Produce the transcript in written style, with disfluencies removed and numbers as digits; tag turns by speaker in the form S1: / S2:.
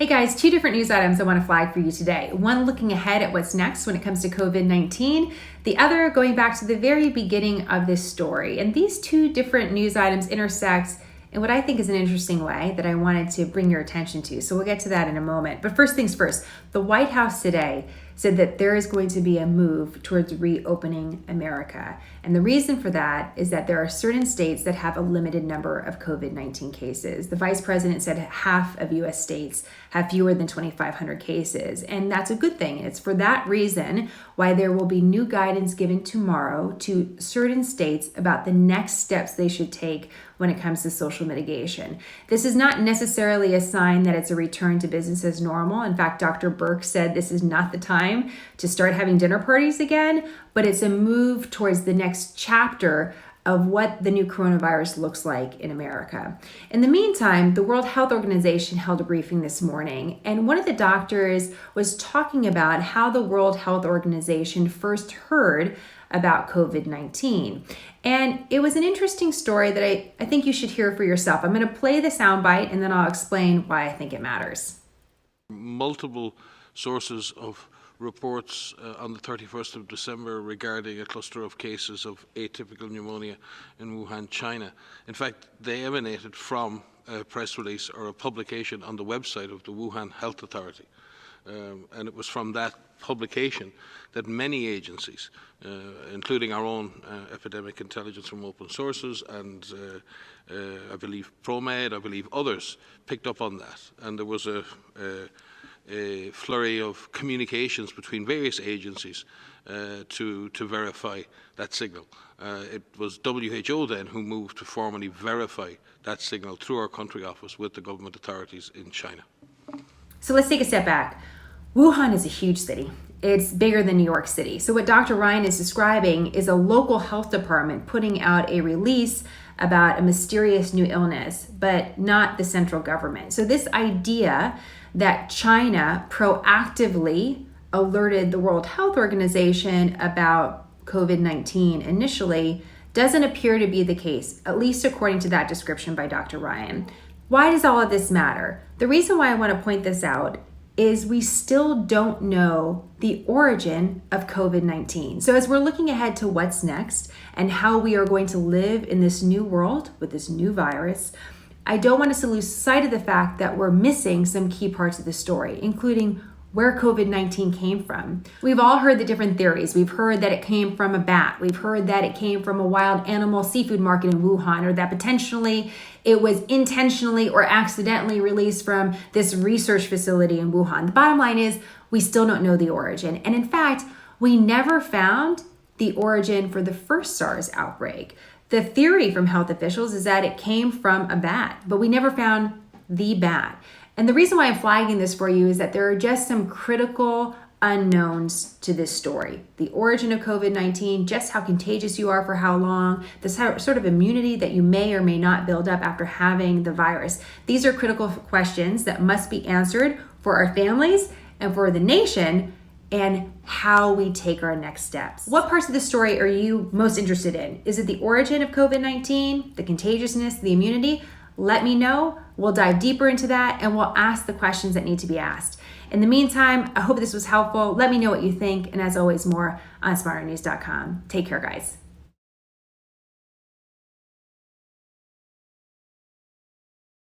S1: Hey guys, two different news items I want to flag for you today. One looking ahead at what's next when it comes to COVID-19, the other going back to the very beginning of this story. And these two different news items intersect in what I think is an interesting way that I wanted to bring your attention to. So we'll get to that in a moment. But first things first, the White House today said that there is going to be a move towards reopening America. And the reason for that is that there are certain states that have a limited number of COVID-19 cases. The vice president said half of US states have fewer than 2,500 cases. And that's a good thing. It's for that reason why there will be new guidance given tomorrow to certain states about the next steps they should take when it comes to social mitigation. This is not necessarily a sign that it's a return to business as normal. In fact, Dr. Burke said this is not the time to start having dinner parties again, but it's a move towards the next chapter of what the new coronavirus looks like in America. In the meantime, the World Health Organization held a briefing this morning, and one of the doctors was talking about how the World Health Organization first heard about COVID-19. And it was an interesting story that I think you should hear for yourself. I'm going to play the soundbite and then I'll explain why I think it matters.
S2: Multiple sources of reports on the 31st of December regarding a cluster of cases of atypical pneumonia in Wuhan, China. In fact, they emanated from a press release or a publication on the website of the Wuhan Health Authority. And it was from that publication that many agencies, including our own epidemic intelligence from open sources and I believe ProMed, I believe others, picked up on that. And there was a flurry of communications between various agencies to verify that signal. It was WHO then who moved to formally verify that signal through our country office with the government authorities in China.
S1: So let's take a step back. Wuhan is a huge city. It's bigger than New York City. So what Dr. Ryan is describing is a local health department putting out a release about a mysterious new illness, but not the central government. So this idea that China proactively alerted the World Health Organization about COVID-19 initially doesn't appear to be the case, at least according to that description by Dr. Ryan. Why does all of this matter? The reason why I want to point this out is we still don't know the origin of COVID-19. So as we're looking ahead to what's next and how we are going to live in this new world with this new virus, I don't want us to lose sight of the fact that we're missing some key parts of the story, including where COVID-19 came from. We've all heard the different theories. We've heard that it came from a bat. We've heard that it came from a wild animal seafood market in Wuhan, or that potentially it was intentionally or accidentally released from this research facility in Wuhan. The bottom line is we still don't know the origin. And in fact, we never found the origin for the first SARS outbreak. The theory from health officials is that it came from a bat, but we never found the bat. And the reason why I'm flagging this for you is that there are just some critical unknowns to this story. The origin of COVID-19, just how contagious you are for how long, the sort of immunity that you may or may not build up after having the virus. These are critical questions that must be answered for our families and for the nation and how we take our next steps. What parts of the story are you most interested in? Is it the origin of COVID-19, the contagiousness, the immunity? Let me know. We'll dive deeper into that and we'll ask the questions that need to be asked. In the meantime, I hope this was helpful. Let me know what you think. And as always, more on smarternews.com. Take care, guys.